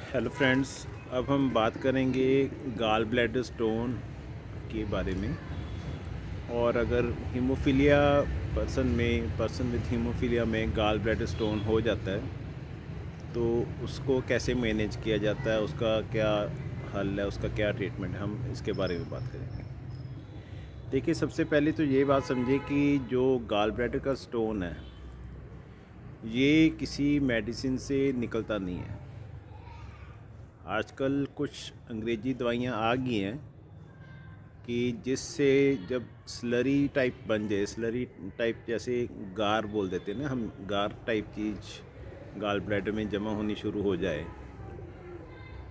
Hello friends. अब हम बात करेंगे गाल ब्लैडर स्टोन के बारे में। और अगर हीमोफीलिया पर्सन विद हीमोफीलिया में गाल ब्लैडर स्टोन हो जाता है तो उसको कैसे मैनेज किया जाता है, उसका क्या हल है, उसका क्या ट्रीटमेंट है, हम इसके बारे में बात करेंगे। देखिए, सबसे पहले तो ये बात समझिए कि जो गाल ब्लैडर का स्टोन है ये किसी मेडिसिन से निकलता नहीं है। आजकल कुछ अंग्रेजी दवाइयाँ आ गई हैं कि जिससे जब स्लरी टाइप बन जाए, स्लरी टाइप जैसे गार बोल देते हैं ना हम, गार टाइप चीज़ गाल ब्लैडर में जमा होनी शुरू हो जाए,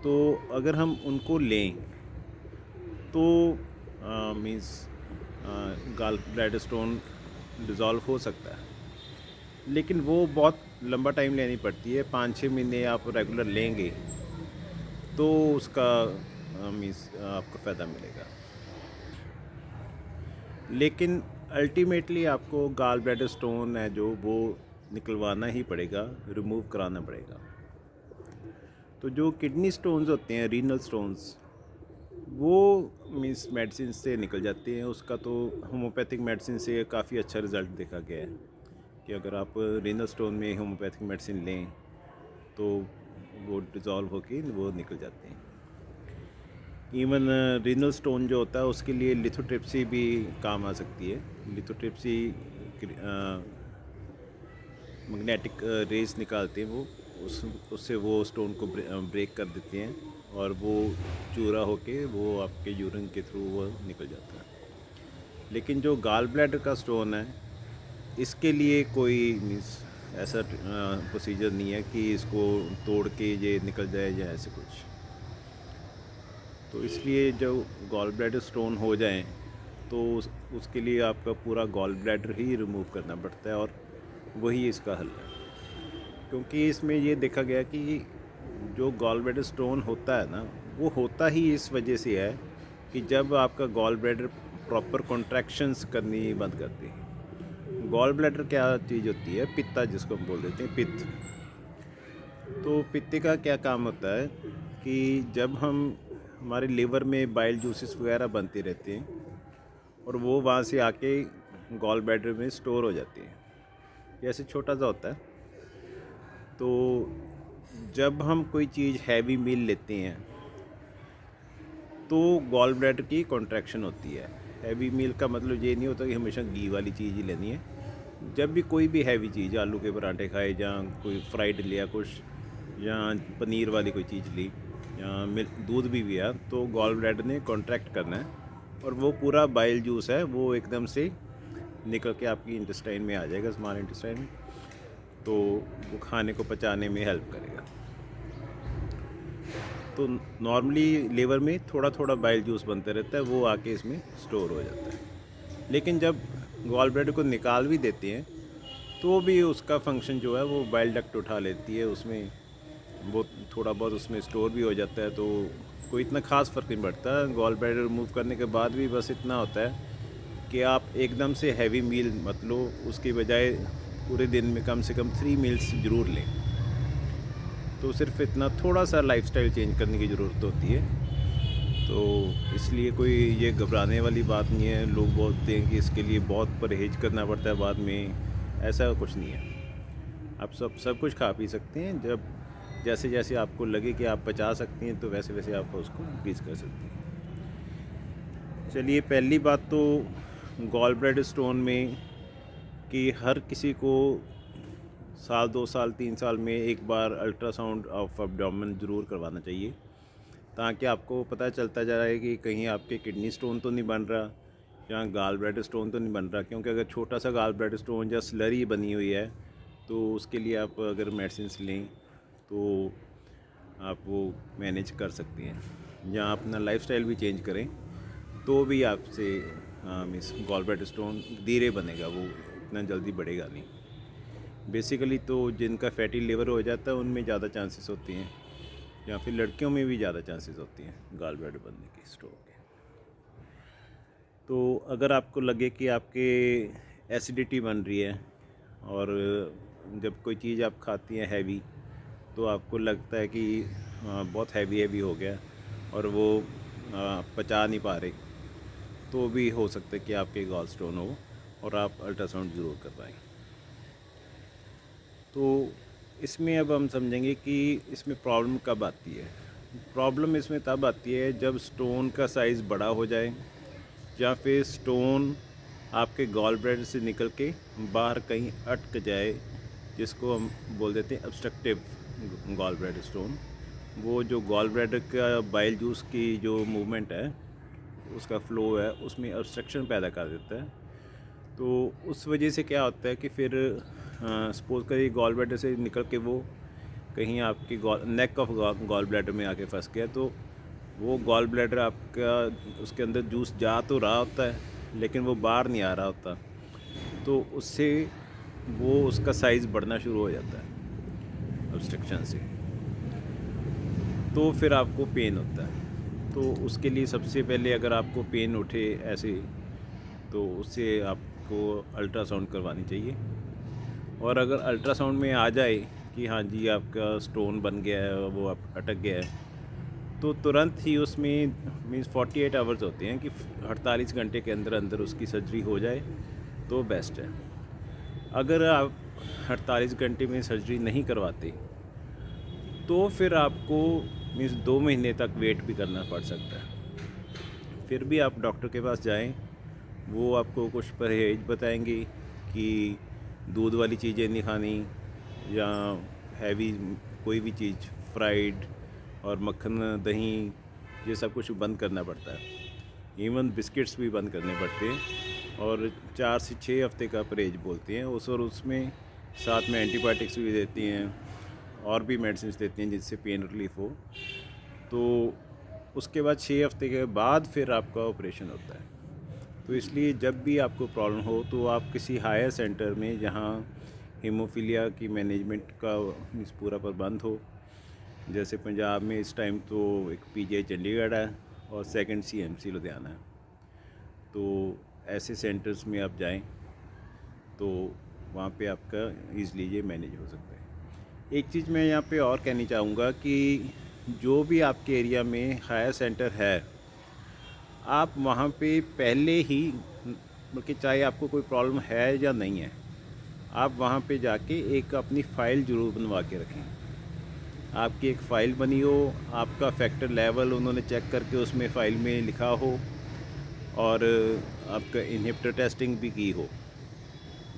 तो अगर हम उनको लें तो means gall bladder stone dissolve हो सकता है। लेकिन वो बहुत लंबा टाइम लेनी पड़ती है, 5-6 महीने आप रेगुलर लेंगे तो उसका मीन्स आपको फ़ायदा मिलेगा। लेकिन अल्टीमेटली आपको गाल ब्लैडर स्टोन है जो वो निकलवाना ही पड़ेगा, रिमूव कराना पड़ेगा। तो जो किडनी स्टोन्स होते हैं, रीनल स्टोन्स, वो मीन्स मेडिसिन से निकल जाते हैं। उसका तो होम्योपैथिक मेडिसिन से काफ़ी अच्छा रिज़ल्ट देखा गया है कि अगर आप रीनल स्टोन में होम्योपैथिक मेडिसिन लें तो वो डिज़ोल्व होके वो निकल जाते हैं। इवन रीनल स्टोन जो होता है उसके लिए लिथोट्रिप्सी भी काम आ सकती है। लिथोट्रिप्सी मैग्नेटिक रेज निकालते हैं, वो उससे वो स्टोन को ब्रेक कर देते हैं और वो चूरा होके वो आपके यूरिन के थ्रू वो निकल जाता है। लेकिन जो गाल ब्लैडर का स्टोन है इसके लिए कोई मीन्स ऐसा प्रोसीजर नहीं है कि इसको तोड़ के ये निकल जाए या ऐसे कुछ। तो इसलिए जो गॉल ब्लैडर स्टोन हो जाएं तो उसके लिए आपका पूरा गॉल ब्लैडर ही रिमूव करना पड़ता है और वही इसका हल है। क्योंकि इसमें ये देखा गया कि जो गॉल ब्लैडर स्टोन होता है ना, वो होता ही इस वजह से है कि जब आपका गॉल ब्लैडर प्रॉपर कॉन्ट्रैक्शंस करनी बंद करती है। गॉल ब्लैडर क्या चीज़ होती है? पित्ता, जिसको हम बोल देते हैं, पित्त। तो पित्ते का क्या काम होता है कि जब हम हमारे लिवर में बाइल जूसेस वगैरह बनते रहते हैं और वो वहाँ से आके गॉल ब्लैडर में स्टोर हो जाती है, जैसे छोटा सा होता है। तो जब हम कोई चीज़ हैवी मील लेते हैं तो गॉल ब्लैडर की कॉन्ट्रैक्शन होती है। हैवी मील का मतलब ये नहीं होता कि हमेशा घी वाली चीज़ ही लेनी है। जब भी कोई भी हैवी चीज़, आलू के पराठे खाए या कोई फ्राइड लिया कुछ, या पनीर वाली कोई चीज़ ली, या दूध भी पिया, तो गॉल ब्लैडर ने कॉन्ट्रैक्ट करना है और वो पूरा बाइल जूस है वो एकदम से निकल के आपकी इंटेस्टाइन में आ जाएगा, स्मॉल इंटेस्टाइन में। तो वो खाने को पचाने में हेल्प करेगा। तो नॉर्मली लीवर में थोड़ा थोड़ा बाइल जूस बनते रहता है, वो आके इसमें स्टोर हो जाता है। लेकिन जब गॉल ब्लैडर को निकाल भी देते हैं तो भी उसका फंक्शन जो है वो बाइल डक्ट उठा लेती है, उसमें वो थोड़ा बहुत उसमें स्टोर भी हो जाता है। तो कोई इतना ख़ास फ़र्क नहीं पड़ता। गॉल ब्लैडर रिमूव करने के बाद भी बस इतना होता है कि आप एकदम से हैवी मील मत लो, उसकी बजाय पूरे दिन में कम से कम 3 मील्स ज़रूर लें। तो सिर्फ इतना थोड़ा सा लाइफस्टाइल चेंज करने की ज़रूरत होती है। तो इसलिए कोई ये घबराने वाली बात नहीं है। लोग बोलते हैं कि इसके लिए बहुत परहेज़ करना पड़ता है बाद में, ऐसा कुछ नहीं है। आप सब कुछ खा पी सकते हैं। जब जैसे जैसे आपको लगे कि आप पचा सकती हैं तो वैसे वैसे आप उसको इंक्रीज़ कर सकते हैं। चलिए, पहली बात तो गॉल ब्लैडर स्टोन में कि हर किसी को साल 2 साल 3 साल में एक बार अल्ट्रासाउंड ऑफ एब्डोमेन ज़रूर करवाना चाहिए, ताकि आपको पता चलता जा रहा है कि कहीं आपके किडनी स्टोन तो नहीं बन रहा या गाल ब्लैडर स्टोन तो नहीं बन रहा। क्योंकि अगर छोटा सा गाल ब्लैडर स्टोन या स्लरी बनी हुई है तो उसके लिए आप अगर मेडिसिन लें तो आप वो मैनेज कर सकते हैं, या अपना लाइफस्टाइल भी चेंज करें तो भी आपसे मिस गॉल ब्लैडर स्टोन धीरे बनेगा, वो इतना जल्दी बढ़ेगा नहीं। बेसिकली तो जिनका फैटी लिवर हो जाता है उनमें ज़्यादा चांसेस होती हैं, या फिर लड़कियों में भी ज़्यादा चांसेस होती हैं गाल ब्लैडर बनने की, स्टोन के। तो अगर आपको लगे कि आपके एसिडिटी बन रही है और जब कोई चीज़ आप खाती हैं हैवी, तो आपको लगता है कि बहुत हैवी हो गया और वो पचा नहीं पा रहे, तो भी हो सकता है कि आपके गॉल स्टोन हो और आप अल्ट्रासाउंड ज़रूर करवाएं। तो इसमें अब हम समझेंगे कि इसमें प्रॉब्लम कब आती है। प्रॉब्लम इसमें तब आती है जब स्टोन का साइज़ बड़ा हो जाए या फिर स्टोन आपके गॉल ब्लैडर से निकल के बाहर कहीं अटक जाए, जिसको हम बोल देते हैं ऑब्स्ट्रक्टिव गॉल ब्लैडर स्टोन। वो जो गॉल ब्लैडर का बाइल जूस की जो मूवमेंट है, उसका फ्लो है, उसमें ऑब्स्ट्रक्शन पैदा कर देता है। तो उस वजह से क्या होता है कि फिर सपोज़ करिए गॉल ब्लैडर से निकल के वो कहीं आपकी नेक ऑफ गॉल ब्लैडर में आके फंस गया, तो वो गॉल ब्लैडर आपका उसके अंदर जूस जा तो रहा होता है लेकिन वो बाहर नहीं आ रहा होता, तो उससे वो उसका साइज़ बढ़ना शुरू हो जाता है ऑब्स्ट्रक्शन से, तो फिर आपको पेन होता है। तो उसके लिए सबसे पहले अगर आपको पेन उठे ऐसे, तो उससे आपको अल्ट्रासाउंड करवानी चाहिए। और अगर अल्ट्रासाउंड में आ जाए कि हाँ जी आपका स्टोन बन गया है, वो आप अटक गया है, तो तुरंत ही उसमें मीन्स 48 आवर्स होते हैं कि 48 घंटे के अंदर अंदर उसकी सर्जरी हो जाए तो बेस्ट है। अगर आप 48 घंटे में सर्जरी नहीं करवाते तो फिर आपको मीन्स 2 महीने तक वेट भी करना पड़ सकता है। फिर भी आप डॉक्टर के पास जाएं, वो आपको कुछ परहेज बताएंगे कि दूध वाली चीज़ें नहीं खानी या हैवी कोई भी चीज़ फ्राइड और मक्खन दही, ये सब कुछ बंद करना पड़ता है। इवन बिस्किट्स भी बंद करने पड़ते हैं और 4 से 6 हफ्ते का परहेज बोलते हैं उस, और उसमें साथ में एंटीबायोटिक्स भी देती हैं और भी मेडिसिन देती हैं जिससे पेन रिलीफ हो। तो उसके बाद 6 हफ्ते के बाद फिर आपका ऑपरेशन होता है। तो इसलिए जब भी आपको प्रॉब्लम हो तो आप किसी हायर सेंटर में, जहाँ हीमोफीलिया की मैनेजमेंट का पूरा प्रबंध हो, जैसे पंजाब में इस टाइम तो एक पीजीआई चंडीगढ़ है और सेकंड सीएमसी लुधियाना है, तो ऐसे सेंटर्स में आप जाएं तो वहाँ पे आपका ईज़िली ये मैनेज हो सकता है। एक चीज़ मैं यहाँ पे और कहनी चाहूँगा कि जो भी आपके एरिया में हायर सेंटर है, आप वहाँ पे पहले ही, बल्कि चाहे आपको कोई प्रॉब्लम है या नहीं है, आप वहाँ पे जाके एक अपनी फ़ाइल ज़रूर बनवा के रखें। आपकी एक फ़ाइल बनी हो, आपका फैक्टर लेवल उन्होंने चेक करके उसमें फ़ाइल में लिखा हो और आपका इनहिबिटर टेस्टिंग भी की हो।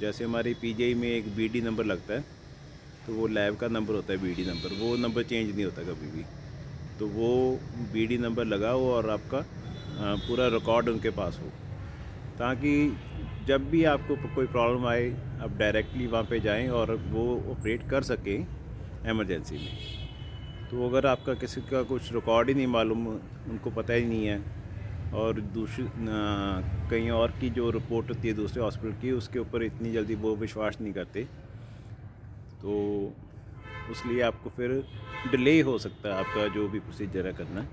जैसे हमारे पीजीआई में एक बीडी नंबर लगता है, तो वो लैब का नंबर होता है बीडी नंबर, वो नंबर चेंज नहीं होता कभी भी। तो वो बीडी नंबर लगा हो और आपका पूरा रिकॉर्ड उनके पास हो, ताकि जब भी आपको कोई प्रॉब्लम आए आप डायरेक्टली वहाँ पे जाएं और वो ऑपरेट कर सकें इमरजेंसी में। तो अगर आपका किसी का कुछ रिकॉर्ड ही नहीं मालूम, उनको पता ही नहीं है, और दूसरी कहीं और की जो रिपोर्ट होती है दूसरे हॉस्पिटल की, उसके ऊपर इतनी जल्दी वो विश्वास नहीं करते, तो उसलिए आपको फिर डिले हो सकता है, आपका जो भी प्रोसीजर है करना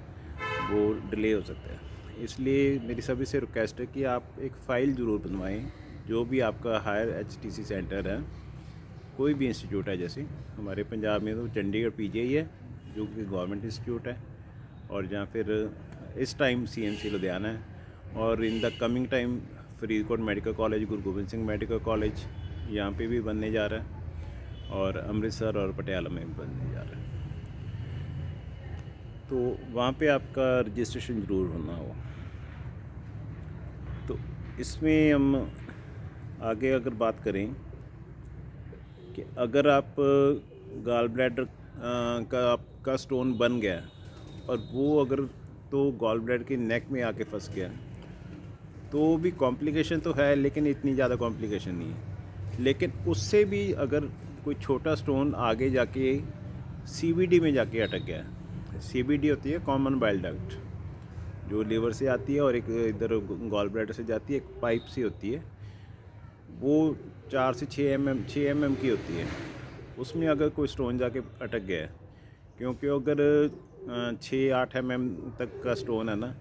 वो डिले हो सकता है। इसलिए मेरी सभी से रिक्वेस्ट है कि आप एक फ़ाइल ज़रूर बनवाएं। जो भी आपका हायर एचटीसी सेंटर है, कोई भी इंस्टीट्यूट है, जैसे हमारे पंजाब में तो चंडीगढ़ पीजीआई है जो कि गवर्नमेंट इंस्टीट्यूट है, और जहाँ फिर इस टाइम सीएमसी लुधियाना है, और in the coming time Faridkot medical college, Guru Gobind Singh medical college यहाँ पे भी बनने जा रहा है, और अमृतसर और पटियाला में भी बनने जा रहा है। तो वहाँ पे आपका रजिस्ट्रेशन ज़रूर होना हो। तो इसमें हम आगे अगर बात करें कि अगर आप गॉल ब्लैडर का आपका स्टोन बन गया और वो अगर तो गॉल ब्लैडर के नेक में आके फंस गया, तो भी कॉम्प्लिकेशन तो है लेकिन इतनी ज़्यादा कॉम्प्लिकेशन नहीं है। लेकिन उससे भी अगर कोई छोटा स्टोन आगे जाके सीबीडी में जाके अटक गया, सीबीडी होती है कॉमन बाइल डक्ट, जो लीवर से आती है और एक इधर गॉल ब्लैडर से जाती है, एक पाइप सी होती है, वो 4 से 6 mm की होती है। उसमें अगर कोई स्टोन जाके अटक गया है, क्योंकि अगर 6-8 mm तक का स्टोन है ना,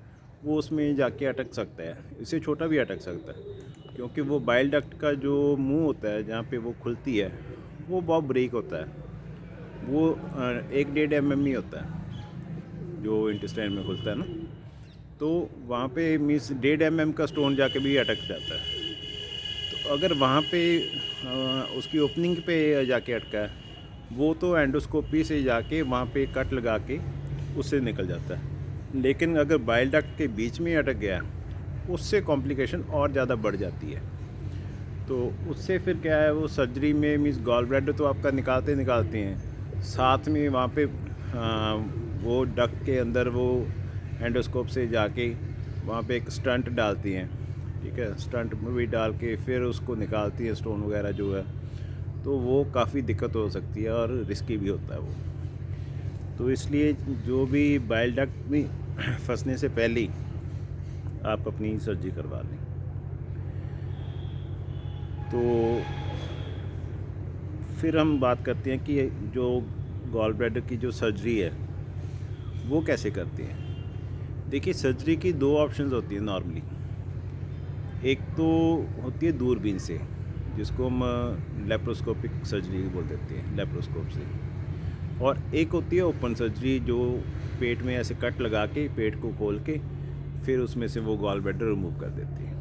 वो उसमें जाके अटक सकता है, इससे छोटा भी अटक सकता है, क्योंकि वो बाइल डक्ट का जो मुंह होता है जहाँ पे वो खुलती है, वो बहुत ब्रेक होता है, वो 1-1.5 mm ही होता है। जो इंटेस्टाइन में खुलता है ना, तो वहाँ पे मीन्स 1.5 mm का स्टोन जाके भी अटक जाता है। तो अगर वहाँ पे उसकी ओपनिंग पे जाके अटका है, वो तो एंडोस्कोपी से जाके वहाँ पे कट लगा के उससे निकल जाता है। लेकिन अगर बाइल डक्ट के बीच में अटक गया, उससे कॉम्प्लिकेशन और ज़्यादा बढ़ जाती है। तो उससे फिर क्या है, वो सर्जरी में मीन्स गॉल ब्लैडर तो आपका निकालते हैं, साथ में वहाँ पे वो डक्ट के अंदर वो एंडोस्कोप से जाके वहाँ पे एक स्टंट डालती हैं, ठीक है, स्टंट में भी डाल के फिर उसको निकालती हैं स्टोन वगैरह जो है। तो वो काफ़ी दिक्कत हो सकती है और रिस्की भी होता है वो। तो इसलिए जो भी बाइल डक्ट में फंसने से पहले ही आप अपनी सर्जरी करवा लें। तो फिर हम बात करते हैं कि जो गॉल ब्लैडर की जो सर्जरी है वो कैसे करते हैं। देखिए, सर्जरी की 2 ऑप्शंस होती हैं नॉर्मली। एक तो होती है दूरबीन से, जिसको हम लेप्रोस्कोपिक सर्जरी बोल देते हैं, लेप्रोस्कोप से। और एक होती है ओपन सर्जरी, जो पेट में ऐसे कट लगा के पेट को खोल के फिर उसमें से वो गॉल ब्लैडर रिमूव कर देती है।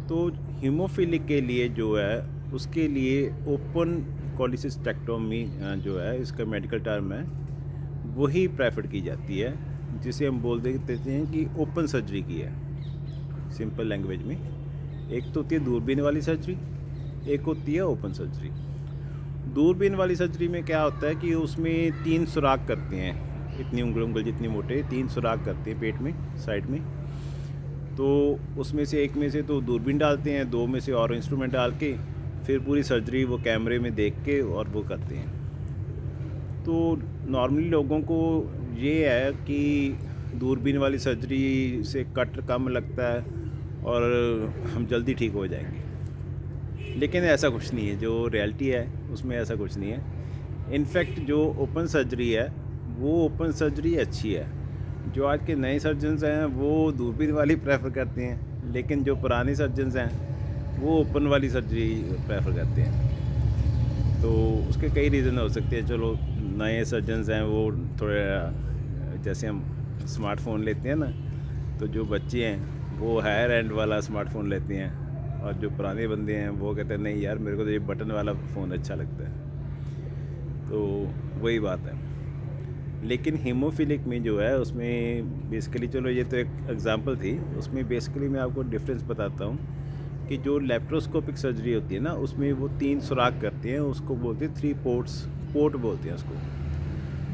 तो हीमोफिलिक के लिए जो है, उसके लिए ओपन कोलिसिस्टेक्टोमी जो है, इसका मेडिकल टर्म है, वही प्रेफर की जाती है, जिसे हम बोल देते हैं कि ओपन सर्जरी की है सिंपल लैंग्वेज में। एक तो होती है दूरबीन वाली सर्जरी, एक होती है ओपन सर्जरी। दूरबीन वाली सर्जरी में क्या होता है कि उसमें 3 सुराख करते हैं, इतनी उंगल जितनी मोटे 3 सुराख करते हैं पेट में साइड में। तो उसमें से एक में से तो दूरबीन डालते हैं, 2 में से और इंस्ट्रूमेंट डाल के फिर पूरी सर्जरी वो कैमरे में देख के और वो करते हैं। तो नॉर्मली लोगों को ये है कि दूरबीन वाली सर्जरी से कट कम लगता है और हम जल्दी ठीक हो जाएंगे, लेकिन ऐसा कुछ नहीं है। जो रियलिटी है उसमें ऐसा कुछ नहीं है। इनफैक्ट जो ओपन सर्जरी है, वो ओपन सर्जरी अच्छी है। जो आज के नए सर्जन्स हैं वो दूरबीन वाली प्रेफर करते हैं, लेकिन जो पुराने सर्जन्स हैं वो ओपन वाली सर्जरी प्रेफर करते हैं। तो उसके कई रीज़न हो सकते हैं। चलो, नए सर्जन्स हैं वो थोड़े, जैसे हम स्मार्टफ़ोन लेते हैं ना, तो जो बच्चे हैं वो हायर एंड वाला स्मार्टफ़ोन लेते हैं, और जो पुराने बंदे हैं वो कहते हैं नहीं यार, मेरे को तो ये बटन वाला फ़ोन अच्छा लगता है। तो वही बात है। लेकिन हीमोफिलिक में जो है, उसमें बेसिकली, चलो ये तो एक एग्जांपल थी, उसमें बेसिकली मैं आपको डिफरेंस बताता हूँ कि जो लेप्रोस्कोपिक सर्जरी होती है ना, उसमें वो 3 सुराख करते हैं, उसको बोलते हैं 3 पोर्ट बोलते हैं उसको।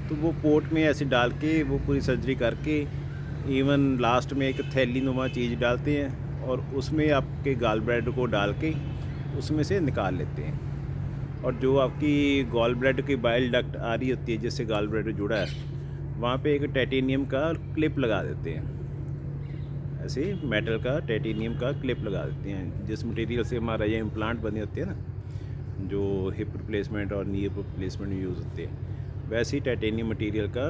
तो वो पोर्ट में ऐसे डाल के वो पूरी सर्जरी करके इवन लास्ट में एक थैली नुमा चीज़ डालते हैं और उसमें आपके गॉल ब्लैडर को डाल के उसमें से निकाल लेते हैं। और जो आपकी गॉल ब्लैडर की बाइल डक्ट आ रही होती है जिससे गॉल ब्लैडर जुड़ा है, वहाँ पे एक टाइटेनियम का क्लिप लगा देते हैं, ऐसे मेटल का टाइटेनियम का क्लिप लगा देते हैं, जिस मटेरियल से हमारा ये इम्प्लांट बने होते हैं ना, जो हिप रिप्लेसमेंट और नी रिप्लेसमेंट में यूज़ होते हैं, वैसे ही टाइटेनियम मटेरियल का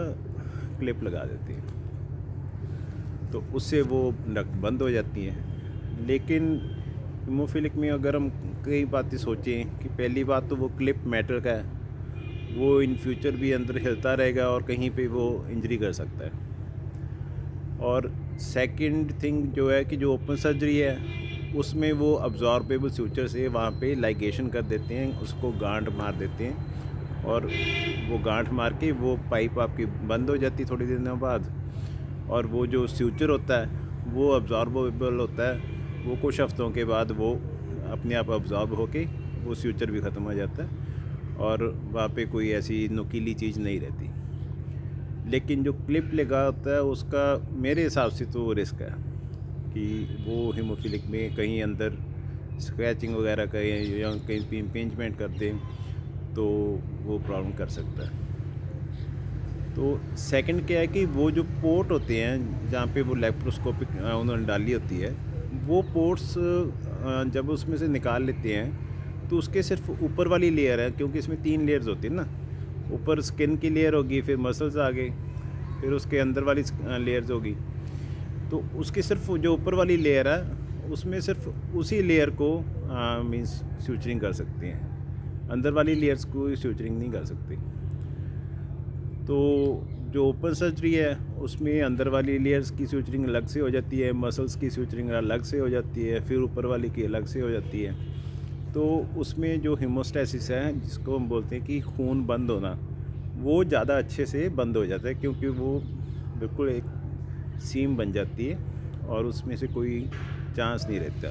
क्लिप लगा देते हैं। तो उससे वो डक्ट बंद हो जाती हैं। लेकिन हीमोफिलिक में अगर हम कई बातें सोचें कि पहली बात तो वो क्लिप मेटल का है, वो इन फ्यूचर भी अंदर हिलता रहेगा और कहीं पे वो इंजरी कर सकता है। और सेकंड थिंग जो है कि जो ओपन सर्जरी है, उसमें वो अब्जॉर्बेबल सूचर से वहाँ पे लाइगेशन कर देते हैं, उसको गांठ मार देते हैं, और वो गांठ मार के वो पाइप आपकी बंद हो जाती है थोड़ी दिनों बाद, और वो जो सूचर होता है वो अब्जॉर्बेबल होता है, वो कुछ हफ्तों के बाद वो अपने आप अब्जॉर्ब होके वो सूचर भी ख़त्म हो जाता है और वहाँ पे कोई ऐसी नुकीली चीज़ नहीं रहती। लेकिन जो क्लिप लगा होता है उसका मेरे हिसाब से तो रिस्क है कि वो हीमोफिलिक में कहीं अंदर स्क्रैचिंग वगैरह करें या कहीं इम्पिंजमेंट कर दें तो वो प्रॉब्लम कर सकता है। तो सेकंड क्या है कि वो जो पोर्ट होते हैं जहाँ पे वो लेप्रोस्कोपिक उन्होंने डाली होती है, वो पोर्ट्स जब उसमें से निकाल लेते हैं तो उसके सिर्फ ऊपर वाली लेयर है, क्योंकि इसमें 3 लेयर्स होती हैं ना, ऊपर स्किन की लेयर होगी, फिर मसल्स आ गए, फिर उसके अंदर वाली लेयर्स होगी। तो उसकी सिर्फ जो ऊपर वाली लेयर है उसमें सिर्फ उसी लेयर को मीन्स सूचरिंग कर सकते हैं, अंदर वाली लेयर्स को सूचरिंग नहीं कर सकते। तो जो ओपन सर्जरी है उसमें अंदर वाली लेयर्स की सूचरिंग अलग से हो जाती है, मसल्स की सूचरिंग अलग से हो जाती है, फिर ऊपर वाली की अलग से हो जाती है। तो उसमें जो हीमोस्टैसिस है, जिसको हम बोलते हैं कि खून बंद होना, वो ज़्यादा अच्छे से बंद हो जाता है, क्योंकि वो बिल्कुल एक सीम बन जाती है और उसमें से कोई चांस नहीं रहता।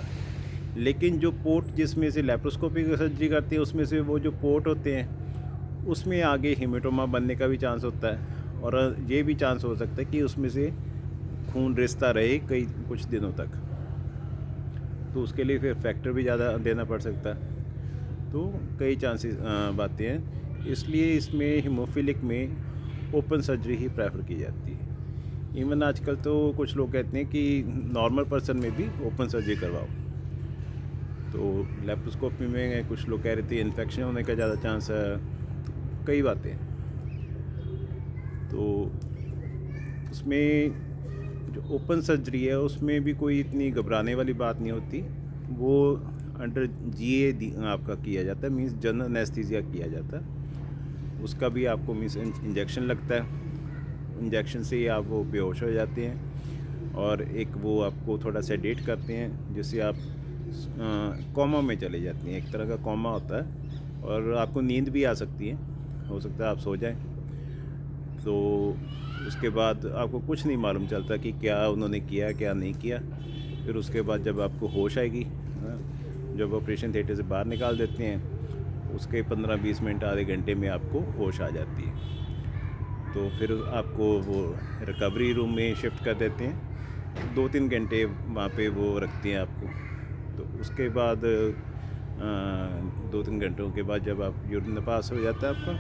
लेकिन जो पोर्ट जिसमें से लेप्रोस्कोपी की सर्जरी करते हैं, उसमें से वो जो पोर्ट होते हैं उसमें आगे हेमेटोमा बनने का भी चांस होता है, और ये भी चांस हो सकता है कि उसमें से खून रिसता रहे कई कुछ दिनों तक। तो उसके लिए फिर फैक्टर भी ज़्यादा देना पड़ सकता है। तो कई चांसेस बातें हैं, इसलिए इसमें हीमोफिलिक में ओपन सर्जरी ही प्रेफर की जाती है। इवन आजकल तो कुछ लोग कहते हैं कि नॉर्मल पर्सन में भी ओपन सर्जरी करवाओ। तो लेप्रोस्कोपी में कुछ लोग कह रहे थे इन्फेक्शन होने का ज़्यादा चांस है, तो कई बातें हैं। तो उसमें जो ओपन सर्जरी है उसमें भी कोई इतनी घबराने वाली बात नहीं होती। वो अंडर जीए आपका किया जाता है, मींस जनरल एनेस्थीसिया किया जाता है। उसका भी आपको मींस इंजेक्शन लगता है, इंजेक्शन से ही आप वो बेहोश हो जाते हैं, और एक वो आपको थोड़ा सेडेट करते हैं जिससे आप कोमा में चले जाती हैं। एक तरह का कोमा होता है और आपको नींद भी आ सकती है, हो सकता है आप सो जाएं। तो उसके बाद आपको कुछ नहीं मालूम चलता कि क्या उन्होंने किया क्या नहीं किया। फिर उसके बाद जब आपको होश आएगी, जब ऑपरेशन थिएटर से बाहर निकाल देते हैं, उसके 15-20 मिनट आधे घंटे में आपको होश आ जाती है। तो फिर आपको वो रिकवरी रूम में शिफ्ट कर देते हैं, 2-3 घंटे वहाँ पे वो रखते हैं आपको। तो उसके बाद 2-3 घंटों के बाद जब आप यूरिन पास हो जाता है आपका,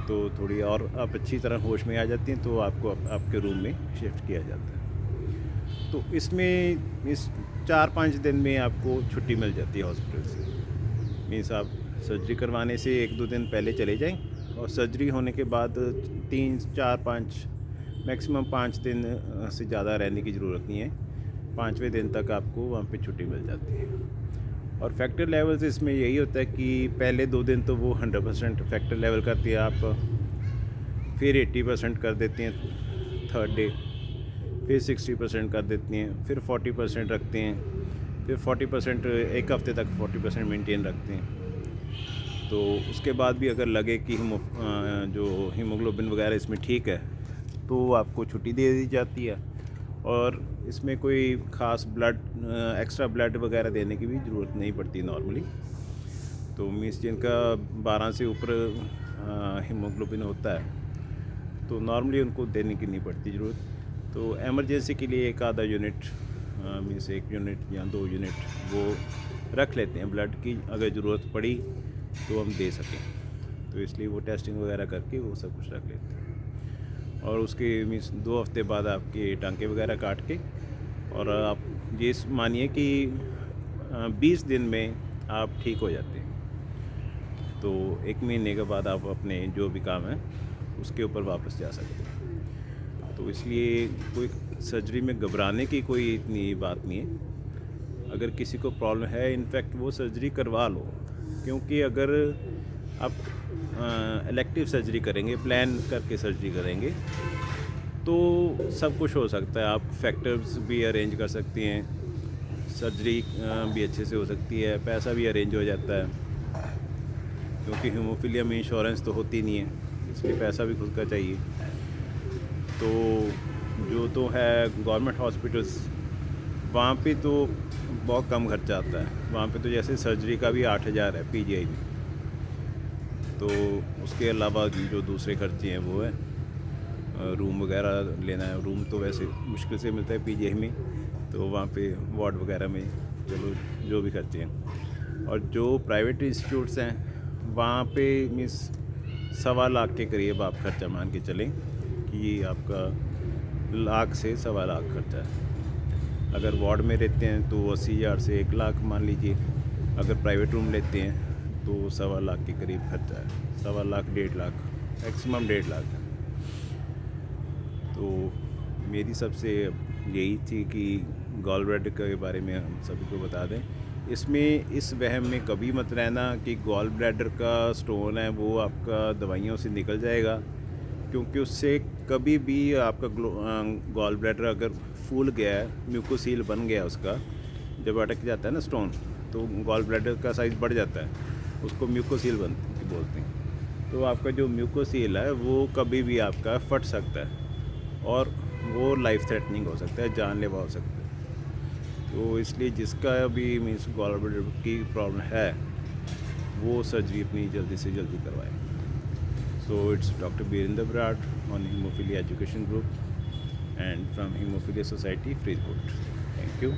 तो थोड़ी और आप अच्छी तरह होश में आ जाती हैं, तो आपको आपके रूम में शिफ्ट किया जाता है। तो इसमें इस 4-5 दिन में आपको छुट्टी मिल जाती है हॉस्पिटल से। मीन्स आप सर्जरी करवाने से 1-2 दिन पहले चले जाएं, और सर्जरी होने के बाद 3-4-5 मैक्सिमम 5 दिन से ज़्यादा रहने की ज़रूरत नहीं है। 5वें दिन तक आपको वहाँ पे छुट्टी मिल जाती है। और फैक्टर लेवल्स इसमें यही होता है कि पहले 2 दिन तो वो 100% फैक्टर लेवल करती है आप, फिर 80% कर देती हैं थर्ड डे, फिर 60% कर देती हैं, फिर 40% रखते हैं, फिर 40% एक हफ़्ते तक 40% मेंटेन रखते हैं। तो उसके बाद भी अगर लगे कि जो हीमोग्लोबिन वगैरह इसमें ठीक है, तो आपको छुट्टी दे दी जाती है। और इसमें कोई ख़ास ब्लड एक्स्ट्रा ब्लड वगैरह देने की भी ज़रूरत नहीं पड़ती नॉर्मली। तो मीन्स जिनका 12 से ऊपर हीमोग्लोबिन होता है, तो नॉर्मली उनको देने की नहीं पड़ती ज़रूरत। तो एमरजेंसी के लिए 1 आधा यूनिट, मीन्स 1 यूनिट या 2 यूनिट वो रख लेते हैं ब्लड की, अगर ज़रूरत पड़ी तो हम दे सकें। तो इसलिए वो टेस्टिंग वगैरह करके वो सब कुछ रख लेते हैं। और उसके मीन्स 2 हफ्ते बाद आपके टांके वगैरह काट के, और आप ये मानिए कि 20 दिन में आप ठीक हो जाते हैं। तो 1 महीने के बाद आप अपने जो भी काम है उसके ऊपर वापस जा सकते हैं। तो इसलिए कोई सर्जरी में घबराने की कोई इतनी बात नहीं है। अगर किसी को प्रॉब्लम है, इनफैक्ट वो सर्जरी करवा लो, क्योंकि अगर आप इलेक्टिव सर्जरी करेंगे, प्लान करके सर्जरी करेंगे, तो सब कुछ हो सकता है। आप फैक्टर्स भी अरेंज कर सकती हैं, सर्जरी भी अच्छे से हो सकती है, पैसा भी अरेंज हो जाता है, क्योंकि हीमोफीलिया में इंश्योरेंस तो होती नहीं है, इसलिए पैसा भी खुद का चाहिए। तो जो तो है गवर्नमेंट हॉस्पिटल्स, वहाँ पे तो बहुत कम खर्चा आता है। वहाँ पे तो जैसे सर्जरी का भी 8,000 है, पीजीआई में। तो उसके अलावा जो दूसरे खर्चे हैं वो है रूम वगैरह लेना है। रूम तो वैसे मुश्किल से मिलता है पीजीआई में, तो वहाँ पे वार्ड वगैरह में चलो जो भी खर्चे हैं। और जो प्राइवेट इंस्टीट्यूट्स हैं वहाँ पे मीन्स 1.25 लाख के करीब आप खर्चा मान के चलें कि आपका 1 लाख से 1.25 लाख खर्चा है। अगर वार्ड में रहते हैं तो 80,000 से 1 लाख मान लीजिए। अगर प्राइवेट रूम लेते हैं तो 1.25 लाख के करीब खर्चा है, 1.25 लाख 1.5 लाख, मैक्सिमम 1.5 लाख है। तो मेरी सबसे यही थी कि गॉल ब्लैडर के बारे में हम सभी को बता दें। इसमें इस वहम में कभी मत रहना कि गॉल ब्लैडर का स्टोन है वो आपका दवाइयों से निकल जाएगा, क्योंकि उससे कभी भी आपका गॉल ब्लैडर अगर फूल गया है, म्यूकोसील बन गया उसका, जब अटक जाता है ना स्टोन, तो गॉल ब्लैडर का साइज़ बढ़ जाता है, उसको म्यूकोसील बोलते हैं। तो आपका जो म्यूकोसील है वो कभी भी आपका फट सकता है और वो लाइफ थ्रेटनिंग हो सकता है, जानलेवा हो सकता है। तो इसलिए जिसका भी मीन्स गॉल ब्लैडर की प्रॉब्लम है वो सर्जरी अपनी जल्दी से जल्दी करवाए। So it's Dr. Birendra Brat on Hemophilia Education Group and from Hemophilia Society, Faridkot. Thank you.